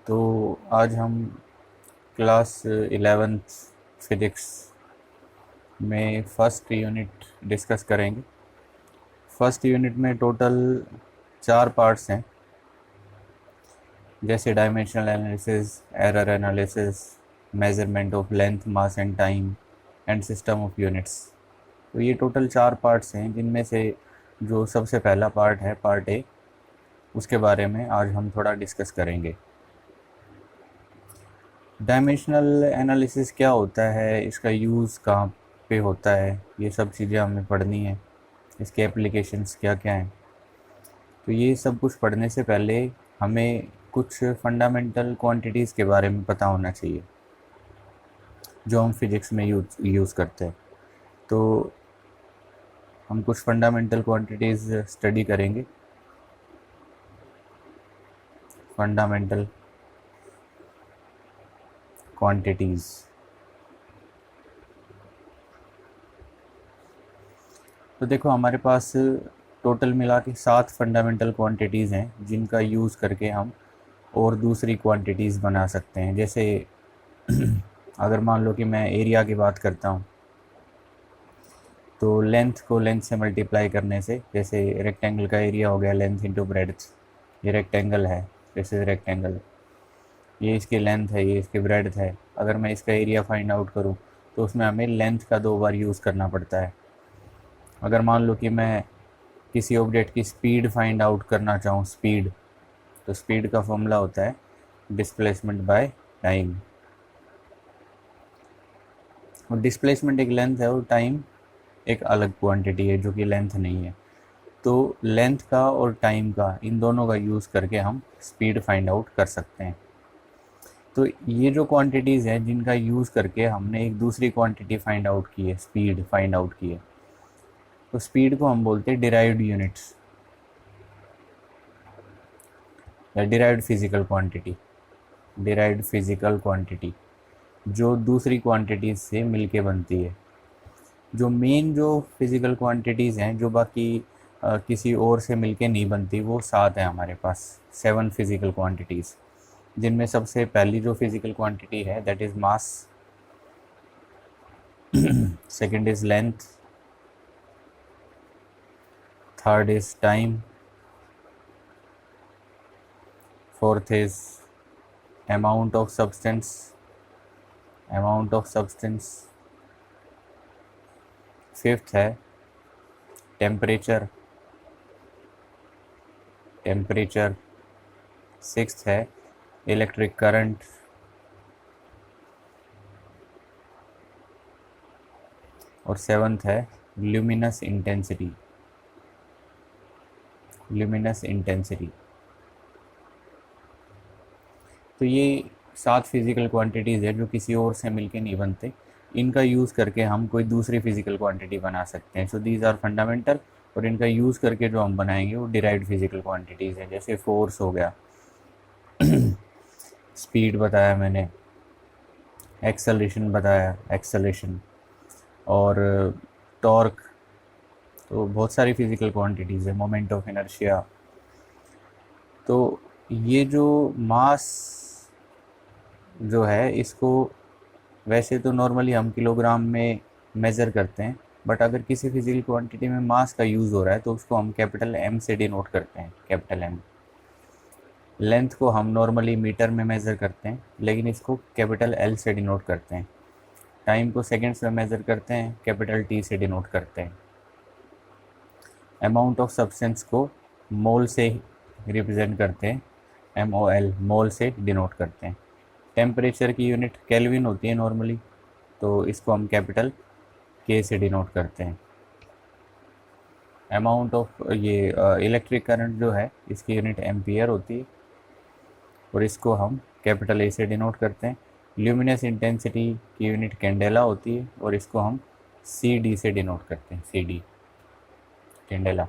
तो आज हम क्लास 11th फिज़िक्स में फ़र्स्ट यूनिट डिस्कस करेंगे। फ़र्स्ट यूनिट में टोटल 4 पार्ट्स हैं, जैसे dimensional analysis, error analysis, measurement of length, mass and time and system of units. तो ये टोटल 4 पार्ट्स हैं, जिनमें से जो सबसे पहला पार्ट है पार्ट ए, उसके बारे में आज हम थोड़ा डिस्कस करेंगे। डायमेंशनल एनालिसिस क्या होता है, इसका यूज़ कहाँ पे होता है, ये सब चीज़ें हमें पढ़नी है। इसके एप्लीकेशंस क्या क्या हैं। तो ये सब कुछ पढ़ने से पहले हमें कुछ फंडामेंटल क्वांटिटीज़ के बारे में पता होना चाहिए, जो हम फिज़िक्स में यूज़ करते हैं। तो हम कुछ फंडामेंटल क्वांटिटीज़ स्टडी करेंगे। फंडामेंटल क्वांटिटीज़, तो देखो हमारे पास टोटल मिला के 7 फंडामेंटल क्वांटिटीज़ हैं, जिनका यूज़ करके हम और दूसरी क्वांटिटीज़ बना सकते हैं। जैसे अगर मान लो कि मैं एरिया की बात करता हूँ, तो लेंथ को लेंथ से मल्टीप्लाई करने से, जैसे रेक्टेंगल का एरिया हो गया लेंथ इंटू ब्रेड्थ। ये रेक्टेंगल है, जैसे रेक्टेंगल, ये इसकी लेंथ है, ये इसकी ब्रेड्थ है। अगर मैं इसका एरिया फाइंड आउट करूँ तो उसमें हमें लेंथ का 2 बार यूज़ करना पड़ता है। अगर मान लो कि मैं किसी ऑब्जेक्ट की स्पीड फाइंड आउट करना चाहूँ, स्पीड, तो स्पीड का फॉर्मूला होता है डिस्प्लेसमेंट बाय टाइम। और डिस्प्लेसमेंट एक लेंथ है और टाइम एक अलग क्वांटिटी है जो कि लेंथ नहीं है। तो लेंथ का और टाइम का, इन दोनों का यूज़ करके हम स्पीड फाइंड आउट कर सकते हैं। तो ये जो क्वांटिटीज़ हैं जिनका यूज़ करके हमने एक दूसरी क्वांटिटी फाइंड आउट की है, स्पीड फाइंड आउट की है, तो स्पीड को हम बोलते हैं डिराइव्ड यूनिट्स या derived physical quantity. Derived physical quantity जो दूसरी क्वांटिटीज़ से मिलके बनती है। जो मेन जो फिज़िकल क्वांटिटीज़ हैं, जो बाकी किसी और से मिलके नहीं बनती, वो 7 हैं हमारे पास, 7 फिज़िकल क्वांटिटीज़। जिनमें सबसे पहली जो फिज़िकल क्वांटिटी है that is mass, second is length, third is time, fourth is amount of substance, fifth है टेम्परेचर, सिक्स्थ है इलेक्ट्रिक करंट, और सेवन्थ है ल्यूमिनस इंटेंसिटी। तो ये 7 फिज़िकल क्वांटिटीज़ है जो किसी और से मिलके नहीं बनते। इनका यूज़ करके हम कोई दूसरी फिज़िकल क्वांटिटी बना सकते हैं। सो दीज आर फंडामेंटल, और इनका यूज़ करके जो हम बनाएंगे वो डिराइव्ड फिज़िकल क्वांटिटीज़ हैं। जैसे फोर्स हो गया, स्पीड बताया मैंने, एक्सेलरेशन बताया, और टॉर्क। तो बहुत सारी फिज़िकल क्वांटिटीज़ है, मोमेंट ऑफ इनर्शिया। तो ये जो मास जो है, इसको वैसे तो नॉर्मली हम किलोग्राम में मेज़र करते हैं, बट अगर किसी फिजिकल क्वांटिटी में मास का यूज़ हो रहा है तो उसको हम कैपिटल एम से डिनोट करते हैं, कैपिटल एम। लेंथ को हम नॉर्मली मीटर में मेज़र करते हैं, लेकिन इसको कैपिटल एल से डिनोट करते हैं। टाइम को सेकेंड्स में मेज़र करते हैं, कैपिटल टी से डिनोट करते हैं। अमाउंट ऑफ सब्सटेंस को मोल से रिप्रेजेंट करते हैं, एम ओ एल, मोल से डिनोट करते हैं। टेम्परेचर की यूनिट केल्विन होती है नॉर्मली, तो इसको हम कैपिटल के से डिनोट करते हैं। अमाउंट ऑफ ये इलेक्ट्रिक करंट जो है, इसकी यूनिट एम्पियर होती है, और इसको हम कैपिटल ए से डिनोट करते हैं। ल्यूमिनस इंटेंसिटी की यूनिट कैंडेला होती है, और इसको हम सी डी से डिनोट करते हैं, सी डी, कैंडेला।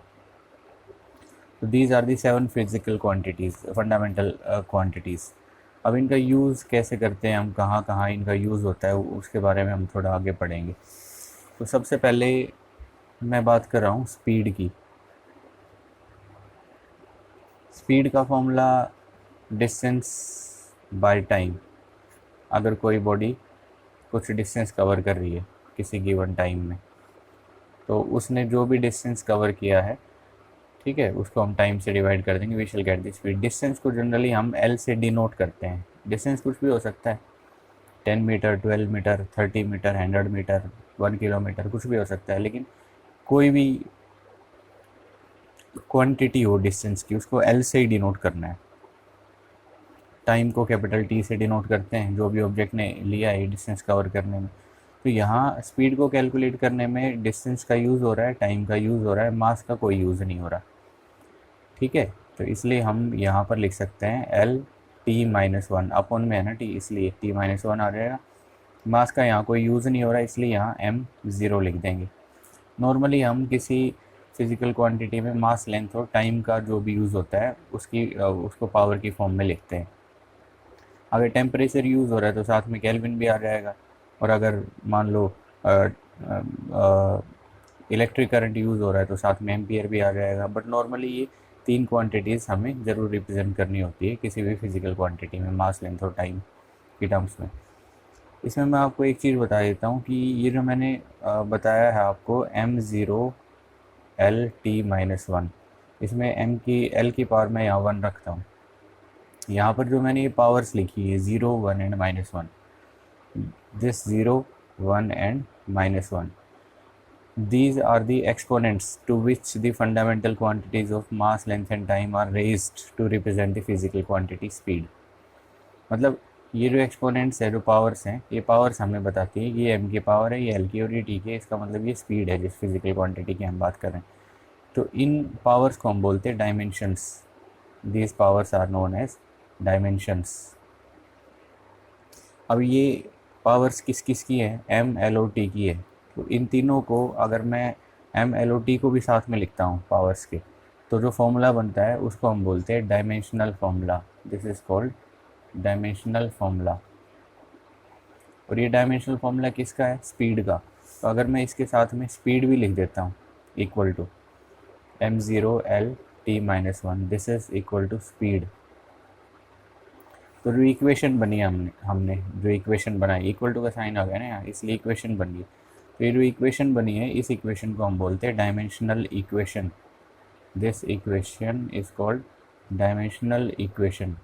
तो these are the 7 physical quantities, fundamental quantities. अब इनका यूज़ कैसे करते हैं हम, कहाँ कहाँ इनका यूज़ होता है, उसके बारे में हम थोड़ा आगे पढ़ेंगे। तो सबसे पहले मैं बात कर रहा हूँ स्पीड की। स्पीड का फॉर्मूला डिस्टेंस बाय टाइम। अगर कोई बॉडी कुछ डिस्टेंस कवर कर रही है किसी गिवन टाइम में, तो उसने जो भी डिस्टेंस कवर किया है, ठीक है, उसको हम टाइम से डिवाइड कर देंगे, we shall get the speed. Distance को जनरली हम एल से डिनोट करते हैं। डिस्टेंस कुछ भी हो सकता है, 10 metre, 12 metre, 30 metre, 100 metre, 1 kilometre, कुछ भी हो सकता है, लेकिन कोई भी क्वांटिटी हो डिस्टेंस की, उसको एल से ही डिनोट करना है। टाइम को कैपिटल टी से डिनोट करते हैं, जो भी ऑब्जेक्ट ने लिया है डिस्टेंस कवर करने में। तो यहाँ स्पीड को कैलकुलेट करने में डिस्टेंस का यूज़ हो रहा है, टाइम का यूज़ हो रहा है, मास का कोई यूज़ नहीं हो रहा, ठीक है। तो इसलिए हम यहाँ पर लिख सकते हैं L T minus one, upon में है ना टी, इसलिए टी माइनस वन आ जाएगा। मास का यहाँ कोई यूज़ नहीं हो रहा, इसलिए यहाँ एम ज़ीरो लिख देंगे। नॉर्मली हम किसी फिज़िकल क्वांटिटी में मास, लेंथ और टाइम का जो भी यूज़ होता है उसको पावर की फॉर्म में लिखते हैं। अगर टेम्परेचर यूज़ हो रहा है तो साथ में केल्विन भी आ जाएगा, और अगर मान लो इलेक्ट्रिक करंट यूज़ हो रहा है तो साथ में एम्पियर भी आ जाएगा। बट नॉर्मली ये तीन क्वांटिटीज़ हमें ज़रूर रिप्रेजेंट करनी होती है किसी भी फिज़िकल क्वांटिटी में, मास, लेंथ और टाइम की टर्म्स में। इसमें मैं आपको एक चीज़ बता देता हूँ कि ये जो मैंने बताया है आपको M0 L T minus one, इसमें एल की पावर मैं यहाँ 1 रखता हूँ। यहाँ पर जो मैंने ये पावर्स लिखी है 0, 1 and -1, this 0, 1 and -1, these are the exponents to which the fundamental quantities of mass, length and time are raised to represent the physical quantity speed। मतलब ये जो एक्सपोनेंट्स है, जो पावर्स हैं, ये पावर्स हमें बताती है कि ये m की पावर है, ये l की, और ये t की है। इसका मतलब ये स्पीड है जिस फिजिकल क्वांटिटी की हम बात कर रहे हैं। तो इन पावर्स को हम बोलते हैं dimensions. These powers are known as dimensions. अब ये पावर्स किस किस की है? m, l और t की है। तो इन तीनों को अगर मैं m, l और t को भी साथ में लिखता हूँ पावर्स के, तो जो फॉर्मूला बनता है उसको हम बोलते हैं dimensional formula. This is called dimensional formula. और ये डायमेंशनल फॉर्मूला किसका है? स्पीड का। तो अगर मैं इसके साथ में स्पीड भी लिख देता हूँ, equal to M0 L T minus one, this is equal to speed. तो जो इक्वेशन बनी हमने जो इक्वेशन बनाई, इक्वल टू का साइन आ गया ना यहाँ, इसलिए इक्वेशन बन गई। तो ये जो इक्वेशन बनी है, इस इक्वेशन को हम बोलते हैं dimensional equation. This equation is called dimensional equation.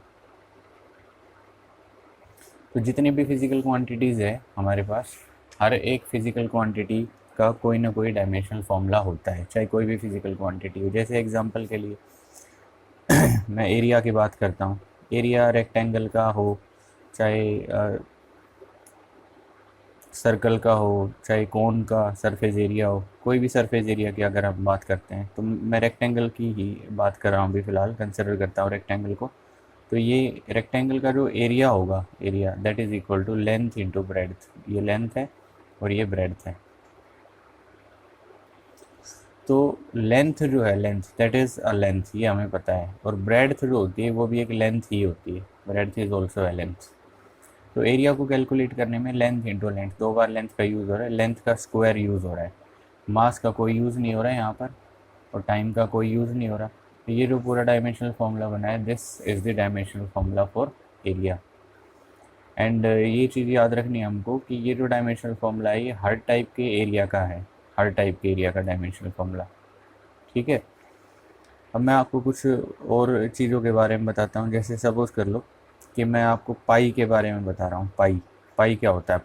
तो जितनी भी फिज़िकल क्वांटिटीज़ है हमारे पास, हर एक फिज़िकल क्वांटिटी का कोई ना कोई डायमेंशनल फॉर्मूला होता है, चाहे कोई भी फिज़िकल क्वांटिटी हो। जैसे एग्जांपल के लिए मैं एरिया की बात करता हूँ। एरिया रेक्टेंगल का हो, चाहे सर्कल का हो, चाहे कोन का सरफेस एरिया हो, कोई भी सरफेस एरिया की अगर हम बात करते हैं, तो मैं रेक्टेंगल की ही बात कर रहा हूँ अभी फ़िलहाल, कंसिडर करता हूँ रेक्टेंगल को। तो ये रेक्टेंगल का जो एरिया होगा, area that is equal to length into breadth. ये लेंथ है और ये ब्रेड्थ है। तो लेंथ जो है, length that is a length, ये हमें पता है। और ब्रेड्थ जो होती है वो भी एक लेंथ ही होती है, breadth is also a length. तो एरिया को कैलकुलेट करने में लेंथ इंटू लेंथ, दो बार लेंथ का यूज़ हो रहा है, लेंथ का स्क्वायर यूज़ हो रहा है। मास का कोई यूज़ नहीं हो रहा है यहाँ पर, और टाइम का कोई यूज़ नहीं हो रहा। तो ये जो पूरा डायमेंशनल फॉर्मूला बना है, this is the dimensional formula for area. And ये चीज़ याद रखनी है हमको कि ये जो डायमेंशनल फॉर्मूला है, ये हर टाइप के एरिया का है, हर टाइप के एरिया का डायमेंशनल फॉर्मूला, ठीक है। अब मैं आपको कुछ और चीज़ों के बारे में बताता हूँ। जैसे सपोज़ कर लो कि मैं आपको पाई के बारे में बता रहा हूँ। पाई क्या होता है?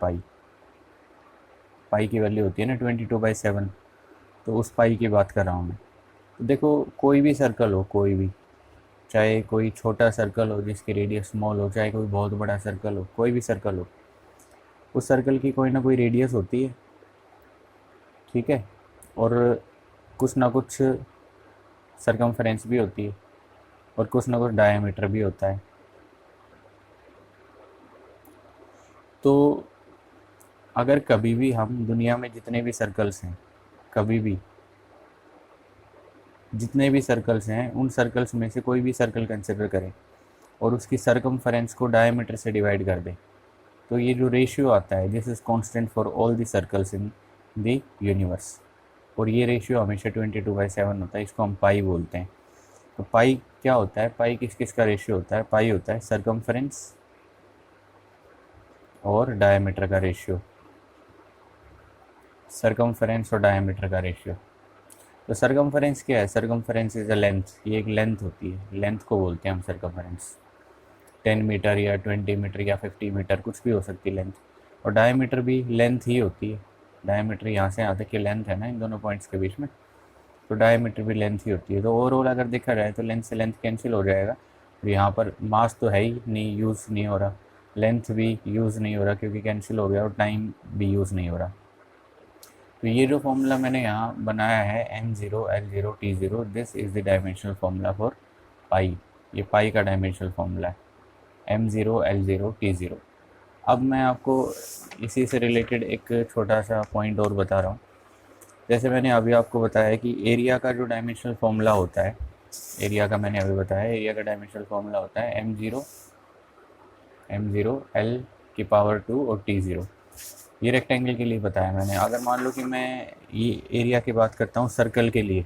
पाई की वैल्यू होती है ना 22/7। तो उस पाई की बात कर रहा हूँ मैं। तो देखो, कोई भी सर्कल हो, कोई भी, चाहे कोई छोटा सर्कल हो जिसकी रेडियस स्मॉल हो, चाहे कोई बहुत बड़ा सर्कल हो, कोई भी सर्कल हो, उस सर्कल की कोई ना कोई रेडियस होती है, ठीक है। और कुछ ना कुछ सरकमफ्रेंस भी होती है, और कुछ ना कुछ डायमीटर भी होता है। तो अगर कभी भी हम दुनिया में जितने भी सर्कल्स हैं, कभी भी जितने भी सर्कल्स हैं, उन सर्कल्स में से कोई भी सर्कल कंसिडर करें और उसकी सरकमफ्रेंस को डायमीटर से डिवाइड कर दें, तो ये जो रेशियो आता है, this is constant for all the circles in the universe. और ये रेशियो हमेशा 22/7 होता है। इसको हम पाई बोलते हैं। तो पाई क्या होता है, पाई किस किस का रेशियो होता है, पाई होता है सरकमफरेंस और डायमीटर का रेशियो, सरकमफरेंस और डायमीटर का रेशियो। तो सरकमफरेंस क्या है, सरकमफरेंस इज अ लेंथ, ये एक लेंथ होती है, लेंथ को बोलते हैं हम सरकमफरेंस। 10 मीटर या 20 मीटर या 50 मीटर कुछ भी हो सकती है लेंथ। और डायमीटर भी लेंथ ही होती है, डायमीटर यहाँ से यहाँ तक की लेंथ है ना इन दोनों पॉइंट्स के बीच में, तो डायमीटर भी लेंथ ही होती है। तो ओवरऑल अगर देखा जाए तो लेंथ से लेंथ कैंसिल हो जाएगा, और यहाँ पर मास तो है ही नहीं, यूज़ नहीं हो रहा, लेंथ भी यूज़ नहीं हो रहा क्योंकि कैंसिल हो गया, और टाइम भी यूज़ नहीं हो रहा। तो ये जो फॉर्मूला मैंने यहाँ बनाया है M0 L0 T0, this is the dimensional formula for pi, ये पाई का डायमेंशनल फार्मूला है M0 L0 T0। अब मैं आपको इसी से रिलेटेड एक छोटा सा पॉइंट और बता रहा हूँ। जैसे मैंने अभी आपको बताया कि एरिया का जो डायमेंशनल फार्मूला होता है, एरिया का मैंने अभी बताया, एरिया का डायमेंशनल फार्मूला होता है M0 L⁻² और T0। ये रेक्टेंगल के लिए बताया मैंने। अगर मान लो कि मैं ये एरिया की बात करता हूँ सर्कल के लिए,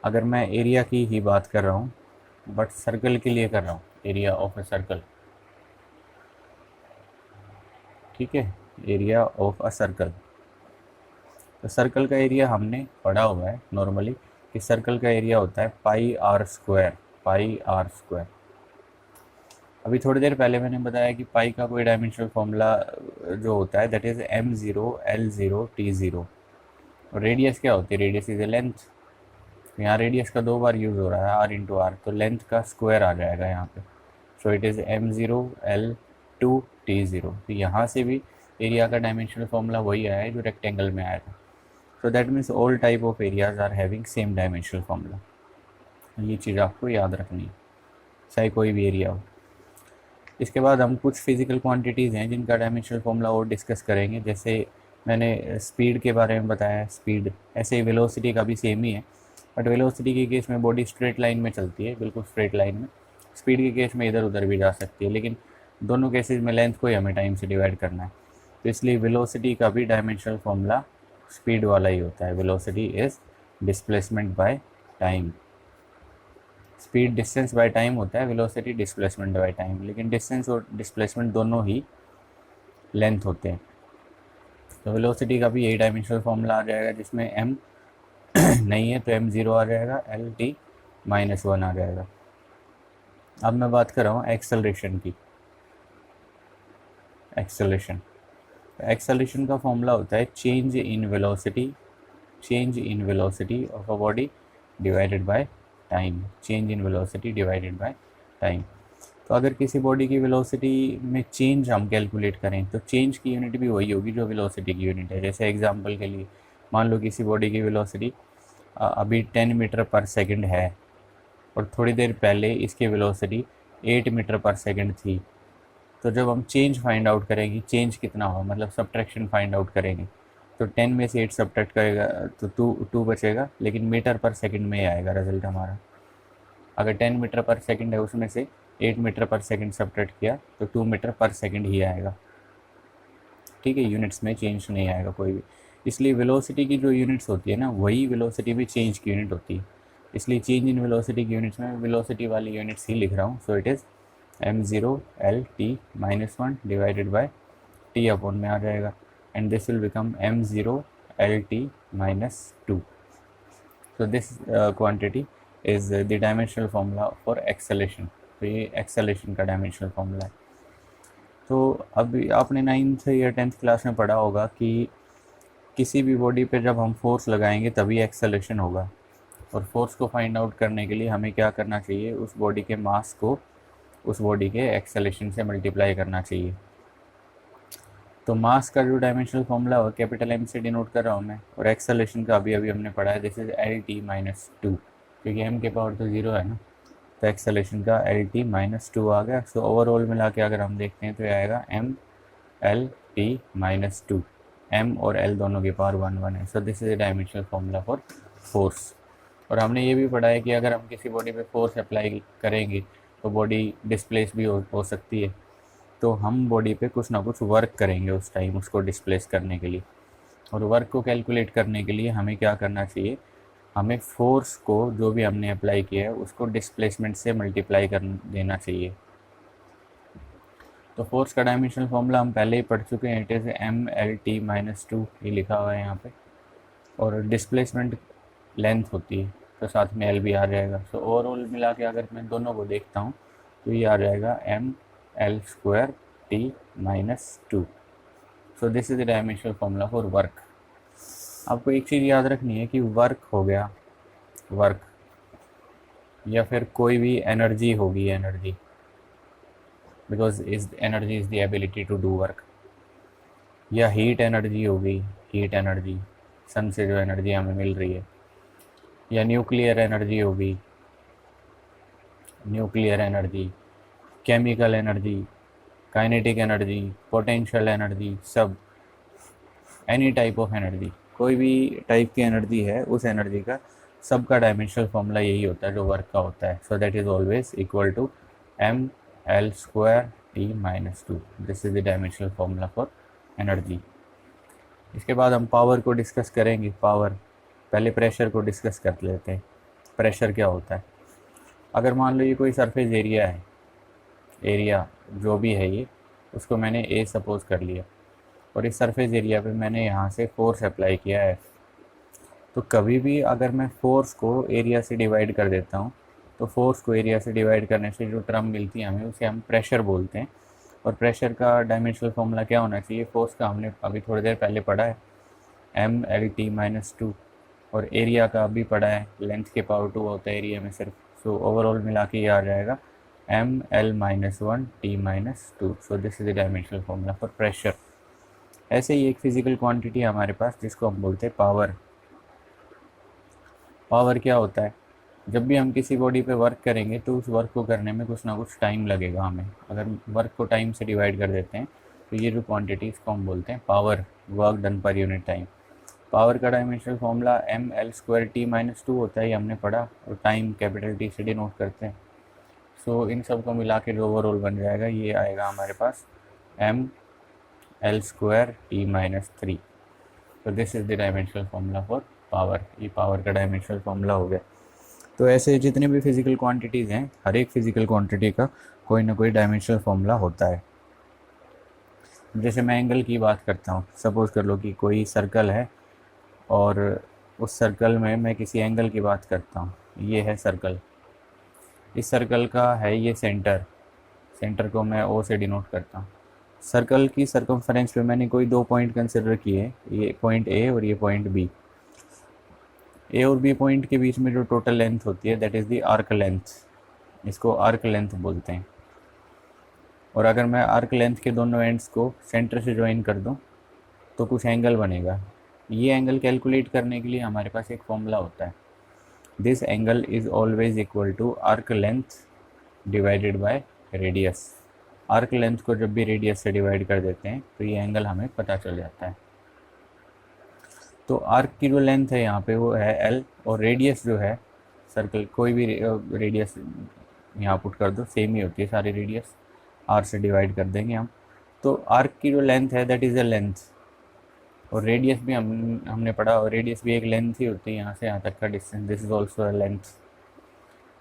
अगर मैं एरिया की ही बात कर रहा हूँ बट सर्कल के लिए कर रहा हूँ, एरिया ऑफ अ सर्कल, ठीक है, एरिया ऑफ अ सर्कल। तो सर्कल का एरिया हमने पढ़ा हुआ है नॉर्मली कि सर्कल का एरिया होता है πr², πr²। अभी थोड़ी देर पहले मैंने बताया कि पाई का कोई डायमेंशनल फॉर्मूला जो होता है that is M0 L0 T0। और रेडियस क्या होती है, रेडियस इज ए लेंथ। यहाँ रेडियस का दो बार यूज़ हो रहा है, r×r, तो लेंथ का स्क्वायर आ जाएगा यहाँ पे। So it is M0 L2 T0। तो यहाँ से भी एरिया का डायमेंशनल फॉर्मूला वही आया है जो रेक्टेंगल में आया था। So that means all type of areas are having same dimensional formula. ये चीज़ आपको याद रखनी है, चाहे कोई भी एरिया हो। इसके बाद हम कुछ फिजिकल क्वांटिटीज़ हैं जिनका डायमेंशनल फॉर्मूला और डिस्कस करेंगे। जैसे मैंने स्पीड के बारे में बताया, स्पीड, ऐसे ही वेलोसिटी का भी सेम ही है, बट वेलोसिटी के केस में बॉडी स्ट्रेट लाइन में चलती है, बिल्कुल स्ट्रेट लाइन में। स्पीड के केस में इधर उधर भी जा सकती है, लेकिन दोनों केसेस में लेंथ को ही हमें टाइम से डिवाइड करना है। तो इसलिए वेलोसिटी का भी डायमेंशनल फॉर्मूला स्पीड वाला ही होता है। Velocity is displacement by time. Speed distance by time होता है, वेलोसिटी डिस्प्लेसमेंट बाय टाइम, लेकिन डिस्टेंस और डिस्प्लेसमेंट दोनों ही लेंथ होते हैं। तो वेलोसिटी का भी यही डायमेंशनल फॉर्मूला आ जाएगा, जिसमें m नहीं है तो M0 आ जाएगा, L⁻⁻1 आ जाएगा। अब मैं बात कर रहा हूँ एक्सेलरेशन की। एक्सेलरेशन का फॉर्मूला होता है change in velocity of a body divided by time, change in velocity divided by time. तो अगर किसी बॉडी की वेलोसिटी में चेंज हम कैलकुलेट करें तो चेंज की यूनिट भी वही होगी जो वेलोसिटी की यूनिट है। जैसे एग्जांपल के लिए मान लो किसी बॉडी की वेलोसिटी अभी 10 मीटर पर सेकंड है और थोड़ी देर पहले इसकी वेलोसिटी 8 मीटर पर सेकंड थी। तो जब हम चेंज फाइंड आउट करेंगे, चेंज कितना हुआ, मतलब सब्ट्रैक्शन फाइंड आउट करेंगे, तो 10 में से 8 सब्ट्रैक्ट करेगा तो टू बचेगा, लेकिन मीटर पर सेकंड में ही आएगा रिजल्ट हमारा। अगर 10 मीटर पर सेकंड है उसमें से 8 मीटर पर सेकंड सब्ट्रैक्ट किया तो 2 मीटर पर सेकंड ही आएगा, ठीक है, यूनिट्स में चेंज नहीं आएगा कोई भी। इसलिए वेलोसिटी की जो यूनिट्स होती है ना, वही वेलोसिटी भी चेंज की यूनिट होती है। इसलिए चेंज इन वेलोसिटी की यूनिट्स में वेलोसिटी वाली यूनिट्स ही लिख रहा हूँ। So it is M0 L⁻⁻1 divided by T upon में आ जाएगा, and this will become M0 L⁻⁻2। So this quantity is the dimensional formula for acceleration. तो ये एक्सेलेरेशन का डायमेंशनल फार्मूला है। तो अभी आपने 9th या 10th क्लास में पढ़ा होगा कि किसी भी बॉडी पे जब हम फोर्स लगाएंगे तभी एक्सेलेरेशन होगा, और फोर्स को फाइंड आउट करने के लिए हमें क्या करना चाहिए, उस बॉडी के मास को उस बॉडी के एक्सेलेरेशन से मल्टीप्लाई करना चाहिए। तो मास का जो डायमेंशनल फॉर्मूला हो कैपिटल M से डिनोट कर रहा हूँ मैं, और एक्सेलेरेशन का अभी हमने पढ़ा है, दिस इज L⁻², क्योंकि m के पावर तो 0 है ना, तो एक्सेलेरेशन का L⁻² आ गया। सो ओवरऑल मिला के अगर हम देखते हैं तो ये आएगा ML⁻², m और l दोनों के पावर 1 है। So this is the dimensional formula for force. और हमने ये भी पढ़ा है कि अगर हम किसी बॉडी पे फोर्स अप्लाई करेंगे तो बॉडी डिस्प्लेस भी हो सकती है, तो हम बॉडी पे कुछ ना कुछ वर्क करेंगे उस टाइम उसको डिस्प्लेस करने के लिए। और वर्क को कैलकुलेट करने के लिए हमें क्या करना चाहिए, हमें फोर्स को जो भी हमने अप्लाई किया है उसको डिस्प्लेसमेंट से मल्टीप्लाई कर देना चाहिए। तो फोर्स का डायमेंशनल फॉर्मूला हम पहले ही पढ़ चुके हैं, इट इज़ mL_t-2, ये लिखा हुआ है यहाँ पे। और डिस्प्लेसमेंट लेंथ होती है तो साथ में एल भी आ जाएगा। सो ओवरऑल मिला के अगर मैं दोनों को देखता हूँ तो ये आ जाएगा mL²t-2। So this is the dimensional formula for work. आपको एक चीज़ याद रखनी है कि वर्क हो गया, वर्क, या फिर कोई भी एनर्जी होगी, energy, because is energy is the ability to do work, या हीट एनर्जी होगी, हीट एनर्जी सन से जो एनर्जी हमें मिल रही है, या न्यूक्लियर एनर्जी होगी, nuclear energy, chemical energy, kinetic energy, potential energy, सब, एनी टाइप ऑफ एनर्जी, कोई भी टाइप की एनर्जी है, उस एनर्जी का सबका डायमेंशनल फॉर्मूला यही होता है जो वर्क का होता है। So that is always equal to mL²t-2। This is the dimensional formula for energy. इसके बाद हम पावर को डिस्कस करेंगे। पावर, पहले प्रेशर को डिस्कस कर लेते हैं। प्रेशर क्या होता है? अगर मान लो ये कोई सरफेस एरिया है, एरिया जो भी है ये, उसको मैंने ए सपोज कर लिया, और इस सरफेस एरिया पे मैंने यहाँ से फोर्स अप्लाई किया है। तो कभी भी अगर मैं फोर्स को एरिया से डिवाइड कर देता हूँ, तो फोर्स को एरिया से डिवाइड करने से जो टर्म मिलती है हमें, उसे हम प्रेशर बोलते हैं। और प्रेशर का डायमेंशनल फॉर्मूला क्या होना चाहिए? फोर्स का हमने अभी थोड़ी देर पहले पढ़ा है, mL_t-2, और एरिया का अभी पढ़ा है, लेंथ के पावर 2 होता है एरिया में सिर्फ। सो ओवरऑल मिला के ये आ जाएगा mL-1t-2। So this is the dimensional formula for pressure. ऐसे ही एक फिजिकल क्वांटिटी है हमारे पास जिसको हम बोलते हैं पावर। पावर क्या होता है? जब भी हम किसी बॉडी पे वर्क करेंगे तो उस वर्क को करने में कुछ ना कुछ टाइम लगेगा हमें। अगर वर्क को टाइम से डिवाइड कर देते हैं तो ये जो क्वांटिटी, इसको हम बोलते हैं पावर, वर्क डन पर यूनिट टाइम। पावर का डायमेंशनल फॉर्मूला mL²t-2 होता है, ये हमने पढ़ा, और टाइम कैपिटल टी से डिनोट करते हैं। सो इन सब को मिला के जो ओवरऑल बन जाएगा, ये आएगा हमारे पास mL²t-3। तो this is the dimensional formula for power. ये पावर का डायमेंशनल फॉर्मूला हो गया। तो ऐसे जितने भी फिजिकल क्वांटिटीज़ हैं, हर एक फिजिकल क्वांटिटी का कोई ना कोई डायमेंशनल फॉर्मूला होता है। जैसे मैं एंगल की बात करता हूँ, सपोज़ कर लो कि कोई सर्कल है और उस सर्कल में मैं किसी एंगल की बात करता हूँ। ये है सर्कल, इस सर्कल का है ये सेंटर, सेंटर को मैं ओ से डिनोट करता हूँ। सर्कल की सर्कमफरेंस पे मैंने कोई दो पॉइंट कंसिडर किए, ये पॉइंट ए और ये पॉइंट बी। ए और बी पॉइंट के बीच में जो टोटल लेंथ होती है, that is the arc length, इसको आर्क लेंथ बोलते हैं। और अगर मैं आर्क लेंथ के दोनों एंड्स को सेंटर से ज्वाइन कर दूं तो कुछ एंगल बनेगा। ये एंगल कैलकुलेट करने के लिए हमारे पास एक फॉर्मूला होता है, this angle is always equal to arc length divided by radius. Arc length को जब भी रेडियस से डिवाइड कर देते हैं तो ये एंगल हमें पता चल जाता है। तो आर्क की जो लेंथ है यहाँ पे वो है एल, और रेडियस जो है सर्कल, कोई भी रेडियस यहाँ पुट कर दो, सेम ही होती है सारी रेडियस, आर से डिवाइड कर देंगे हम। तो आर्क की जो लेंथ है दैट इज़ अ लेंथ, और रेडियस भी हमने पढ़ा, और रेडियस भी एक लेंथ ही होती है, यहाँ से यहाँ तक का distance, this is also a length.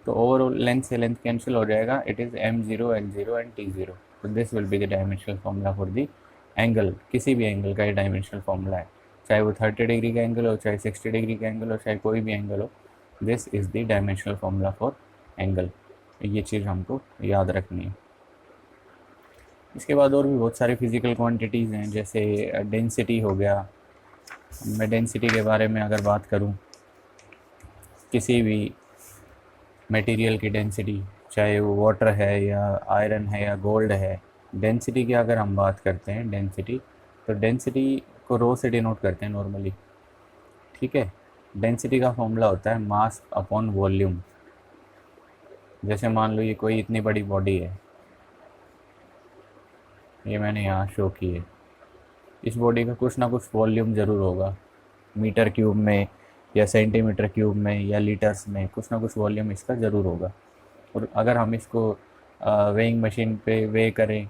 तो ओवरऑल लेंथ से लेंथ कैंसिल हो जाएगा, it is m0 l0 and t0। तो this will be the dimensional formula for the angle. किसी भी एंगल का ये डायमेंशनल फॉर्मूला है, चाहे वो 30 डिग्री का एंगल हो, चाहे 60 डिग्री का एंगल हो, चाहे कोई भी एंगल हो, this is the dimensional formula for angle. ये चीज़ हमको याद रखनी है। इसके बाद और भी बहुत सारी फिजिकल क्वांटिटीज़ हैं, जैसे डेंसिटी हो गया। मैं डेंसिटी के बारे में अगर बात करूं, किसी भी मटेरियल की डेंसिटी, चाहे वो वाटर है या आयरन है या गोल्ड है, डेंसिटी की अगर हम बात करते हैं, डेंसिटी, तो डेंसिटी को रो से डिनोट करते हैं नॉर्मली, ठीक है। डेंसिटी का फॉर्मूला होता है मास अपॉन वॉल्यूम। जैसे मान लो ये कोई इतनी बड़ी बॉडी है, ये मैंने यहाँ शो की है, इस बॉडी का कुछ ना कुछ वॉल्यूम ज़रूर होगा, मीटर क्यूब में या सेंटीमीटर क्यूब में या लीटर्स में, कुछ ना कुछ वॉल्यूम इसका ज़रूर होगा। और अगर हम इसको वेइंग मशीन पे वे करें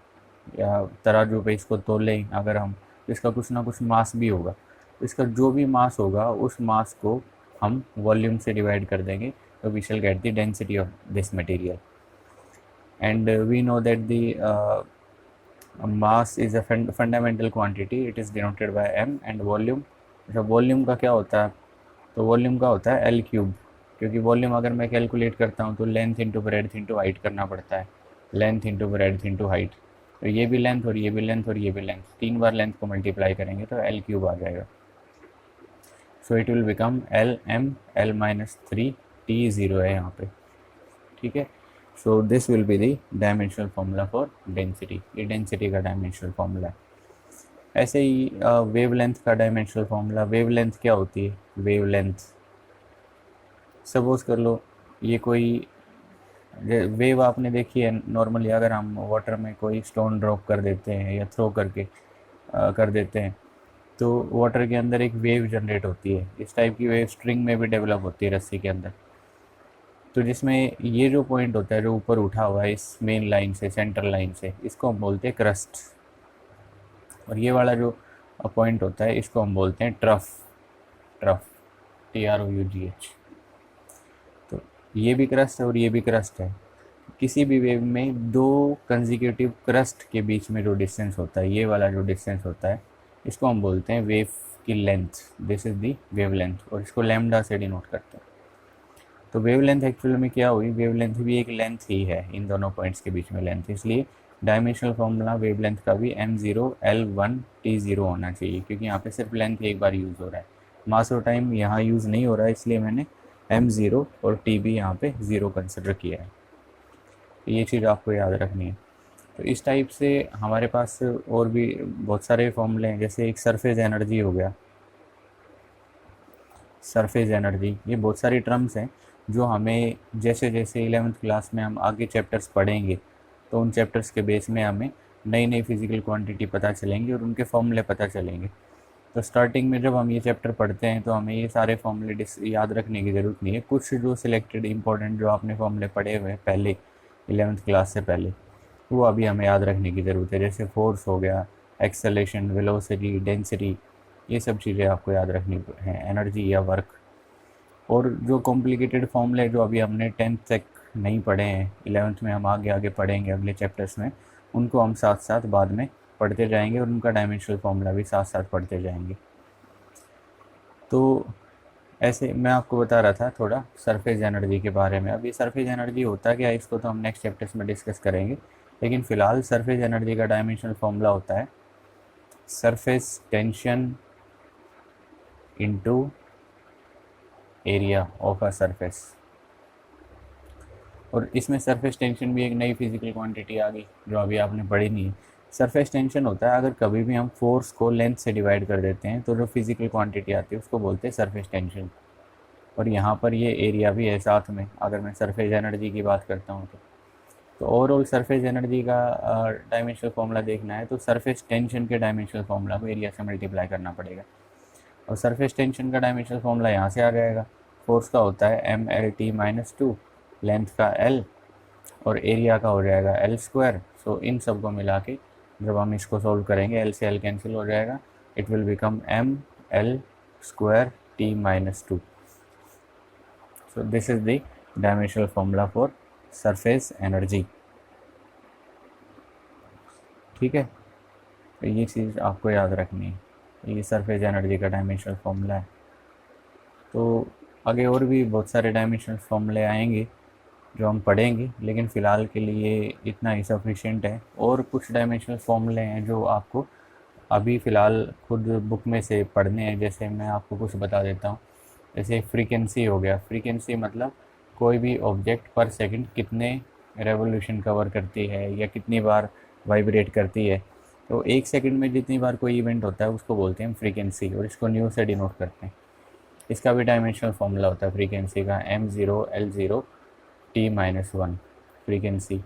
या तराजू पे इसको तोलें अगर हम, तो इसका कुछ ना कुछ मास भी होगा। तो इसका जो भी मास होगा उस मास को हम वॉल्यूम से डिवाइड कर देंगे तो we shall get the density of this material. And we know that the mass is a fundamental quantity, it is denoted by M. And volume, अच्छा वॉल्यूम का क्या होता है, तो वॉल्यूम का होता है एल क्यूब, क्योंकि वॉल्यूम अगर मैं कैलकुलेट करता हूँ तो length into breadth into height करना पड़ता है, length into breadth into height. तो ये भी लेंथ और ये भी लेंथ और ये भी लेंथ, 3 बार लेंथ को मल्टीप्लाई करेंगे तो एल क्यूब आ जाएगा। So it will become L M L minus 3 T zero है यहाँ पे, ठीक है। So this will be the dimensional formula for density, ये डेंसिटी का डायमेंशनल फॉर्मूला है। ऐसे ही वेवलेंथ का डायमेंशनल फॉर्मूला, वेवलेंथ क्या होती है, वेवलेंथ सपोज कर लो ये कोई वेव आपने देखी है नॉर्मली, अगर हम वाटर में कोई स्टोन ड्रॉप कर देते हैं या थ्रो करके कर देते हैं तो वाटर के अंदर एक वेव जनरेट होती है। इस टाइप की वेव स्ट्रिंग में भी डेवलप होती है रस्सी के अंदर। तो जिसमें ये जो पॉइंट होता है जो ऊपर उठा हुआ है इस मेन लाइन से, सेंट्रल लाइन से, इसको हम बोलते हैं क्रस्ट। और ये वाला जो पॉइंट होता है इसको हम बोलते हैं ट्रफ, ट्रफ TROUGH। तो ये भी क्रस्ट है और ये भी क्रस्ट है। किसी भी वेव में दो कंजिक्यूटिव क्रस्ट के बीच में जो डिस्टेंस होता है, ये वाला जो डिस्टेंस होता है, इसको हम बोलते हैं वेव की length. This is the wave length, और इसको लैम्डा से डिनोट करते हैं। तो वेव लेंथ एक्चुअल में क्या हुई, वेव लेंथ भी एक लेंथ ही है, इन दोनों पॉइंट्स के बीच में लेंथ, इसलिए डायमेंशनल फॉर्मूला वेव लेंथ का भी m0 l1 t0 होना चाहिए, क्योंकि यहाँ पे सिर्फ लेंथ एक बार यूज़ हो रहा है, मास और टाइम यहाँ यूज़ नहीं हो रहा है, इसलिए मैंने m0 और t भी यहाँ पे 0 कंसिडर किया है। तो ये चीज़ आपको याद रखनी है। तो इस टाइप से हमारे पास और भी बहुत सारे फॉर्मूले हैं, जैसे एक सरफेस एनर्जी हो गया, सरफेस एनर्जी, ये बहुत सारी टर्म्स हैं जो हमें जैसे जैसे 11th क्लास में हम आगे चैप्टर्स पढ़ेंगे तो उन चैप्टर्स के बेस में हमें नई नई फिजिकल क्वांटिटी पता चलेंगी और उनके फॉर्मूले पता चलेंगे। तो स्टार्टिंग में जब हम ये चैप्टर पढ़ते हैं तो हमें ये सारे फॉर्मूले याद रखने की ज़रूरत नहीं है। कुछ जो सिलेक्टेड इंपॉर्टेंट जो आपने फॉर्मूले पढ़े हुए हैं पहले 11th क्लास से पहले, वो अभी हमें याद रखने की ज़रूरत है, जैसे फोर्स हो गया, एक्सेलेरेशन, वेलोसिटी, डेंसिटी, ये सब चीज़ें आपको याद रखनी है, एनर्जी या वर्क। और जो कॉम्प्लिकेटेड फॉर्मूले जो अभी हमने 10th तक नहीं पढ़े हैं, 11th में हम आगे आगे पढ़ेंगे अगले चैप्टर्स में, उनको हम साथ साथ बाद में पढ़ते जाएंगे और उनका डायमेंशनल फॉर्मूला भी साथ साथ पढ़ते जाएंगे। तो ऐसे मैं आपको बता रहा था थोड़ा सरफेस एनर्जी के बारे में। अब ये सरफेस एनर्जी होता क्या है इसको तो हम नेक्स्ट चैप्टर्स में डिस्कस करेंगे, लेकिन फ़िलहाल सरफेस एनर्जी का डायमेंशनल फॉर्मूला होता है surface tension into area of a surface. और इसमें सरफेस टेंशन भी एक नई फिजिकल क्वांटिटी आ गई जो अभी आपने पढ़ी नहीं है। सरफेस टेंशन होता है अगर कभी भी हम फोर्स को लेंथ से डिवाइड कर देते हैं तो जो फिजिकल क्वांटिटी आती है उसको बोलते हैं सरफेस टेंशन। और यहाँ पर ये एरिया भी है साथ में, अगर मैं सरफेस एनर्जी की बात करता हूँ तो ओवरऑल सरफेस एनर्जी का डायमेंशनल फॉर्मूला देखना है तो सरफेस टेंशन के डायमेंशनल फॉर्मूला को एरिया से मल्टीप्लाई करना पड़ेगा। और सरफेस टेंशन का डायमेंशनल फॉर्मूला यहाँ से आ जाएगा, फोर्स का होता है MLT-2, लेंथ का L और एरिया का हो जाएगा L²। सो इन सब को मिला के जब हम इसको सॉल्व करेंगे, L से L कैंसिल हो जाएगा, it will become ML²T-2। So this is the dimensional formula for surface energy, ठीक है। तो ये चीज़ आपको याद रखनी है, ये सरफेस एनर्जी का डायमेंशनल फॉर्मूला है। तो आगे और भी बहुत सारे डायमेंशनल फॉर्मूले आएंगे जो हम पढ़ेंगे, लेकिन फ़िलहाल के लिए इतना ही सफिशिएंट है। और कुछ डायमेंशनल फॉर्मूले हैं जो आपको अभी फ़िलहाल खुद बुक में से पढ़ने हैं, जैसे मैं आपको कुछ बता देता हूँ। जैसे फ्रीक्वेंसी हो गया, फ्रीक्वेंसी मतलब कोई भी ऑब्जेक्ट पर सेकंड कितने रेवोल्यूशन कवर करती है या कितनी बार वाइब्रेट करती है। तो 1 सेकंड में जितनी बार कोई इवेंट होता है उसको बोलते हैं फ्रीक्वेंसी, और इसको न्यू से डिनोट करते हैं। इसका भी डायमेंशनल फॉर्मूला होता है फ्रीक्वेंसी का M0L0T-1 फ्रीक्वेंसी।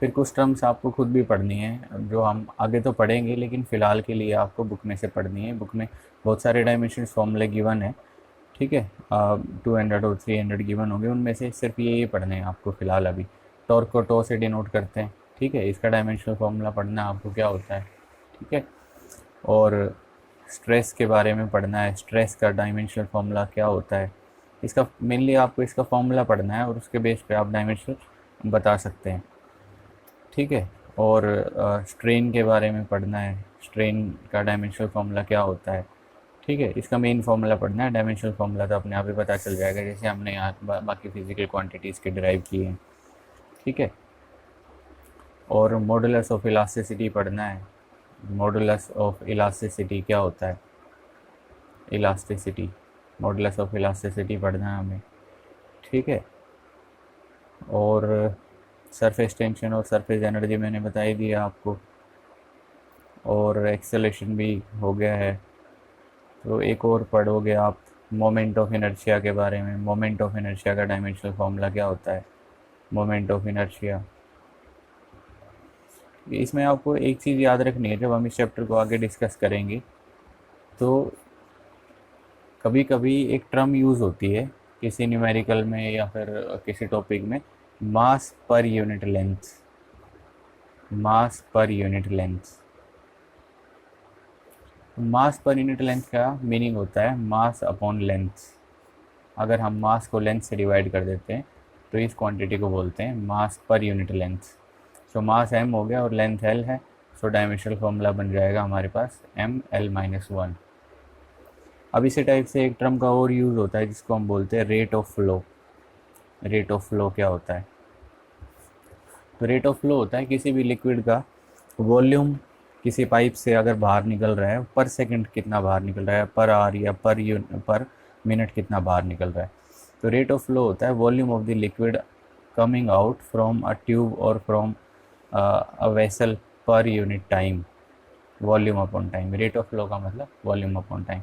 फिर कुछ टर्म्स आपको खुद भी पढ़नी है जो हम आगे तो पढ़ेंगे, लेकिन फ़िलहाल के लिए आपको बुक में से पढ़नी है। बुक में बहुत सारे डायमेंशन फॉर्मूले गिवन है, ठीक है, 200 और 300 गिवन होंगे, उनमें से सिर्फ ये पढ़ने हैं आपको फ़िलहाल अभी। टॉर्क को टो से डिनोट करते हैं, ठीक है, इसका डायमेंशनल फॉर्मूला पढ़ना आपको क्या होता है, ठीक है। और स्ट्रेस के बारे में पढ़ना है, स्ट्रेस का डायमेंशनल फॉर्मूला क्या होता है, इसका मेनली आपको इसका फॉर्मूला पढ़ना है और उसके बेस पे आप डायमेंशनल बता सकते हैं, ठीक है। और स्ट्रेन के बारे में पढ़ना है, स्ट्रेन का डायमेंशनल फॉर्मूला क्या होता है, ठीक है। इसका मेन फॉर्मूला पढ़ना है, डायमेंशनल फॉर्मूला तो अपने आप ही पता चल जाएगा, जैसे हमने यहाँ बाकी फिजिकल क्वांटिटीज़ के डिराइव किए हैं, ठीक है। और मॉडुलस ऑफ इलास्टिसिटी पढ़ना है, मॉडुलस ऑफ इलास्टिसिटी क्या होता है, इलास्टिसिटी, मॉडुलस ऑफ इलास्टिसिटी पढ़ना है हमें, ठीक है। और सरफेस टेंशन और सरफेस एनर्जी मैंने बता ही दिया आपको, और एक्सेलेरेशन भी हो गया है। तो एक और पढ़ोगे आप मोमेंट ऑफ इनर्शिया के बारे में, मोमेंट ऑफ इनर्शिया का डायमेंशनल फॉर्मूला क्या होता है, मोमेंट ऑफ इनर्शिया। इसमें आपको एक चीज़ याद रखनी है, जब हम इस चैप्टर को आगे डिस्कस करेंगे तो कभी कभी एक टर्म यूज़ होती है किसी न्यूमेरिकल में या फिर किसी टॉपिक में, मास पर यूनिट लेंथ, मास पर यूनिट लेंथ। मास पर यूनिट लेंथ का मीनिंग होता है मास अपॉन लेंथ। अगर हम मास को लेंथ से डिवाइड कर देते हैं तो इस क्वांटिटी को बोलते हैं मास पर यूनिट लेंथ। सो मास m हो गया और लेंथ l है, सो डायमेंशनल फॉर्मूला बन जाएगा हमारे पास ml-1। अब इसी टाइप से एक टर्म का और यूज़ होता है जिसको हम बोलते हैं rate of flow. Rate of flow क्या होता है, तो रेट ऑफ फ्लो होता है किसी भी लिक्विड का वॉल्यूम किसी पाइप से अगर बाहर निकल रहा है, पर सेकंड कितना बाहर निकल रहा है, पर आवर या पर मिनट कितना बाहर निकल रहा है। तो रेट ऑफ फ्लो होता है volume of the liquid coming out from a tube और फ्रॉम अ वेसल पर unit time, volume upon time. Rate of flow का मतलब वॉल्यूम अपॉन टाइम।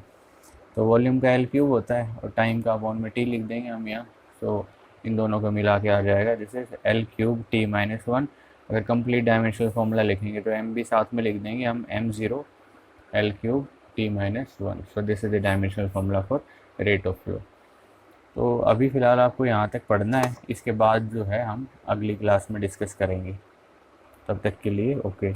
तो वॉल्यूम का L³ होता है और टाइम का अपॉन में T लिख देंगे हम यहाँ। तो इन दोनों को मिला के आ जाएगा जैसे L³ T-1। अगर कंप्लीट डायमेंशनल फॉर्मूला लिखेंगे तो m भी साथ में लिख देंगे हम, m0 L³ T-1। So this is the dimensional formula for rate of flow. तो अभी फ़िलहाल आपको यहाँ तक पढ़ना है, इसके बाद जो है हम अगली क्लास में डिस्कस करेंगे। तब तक के लिए ओके।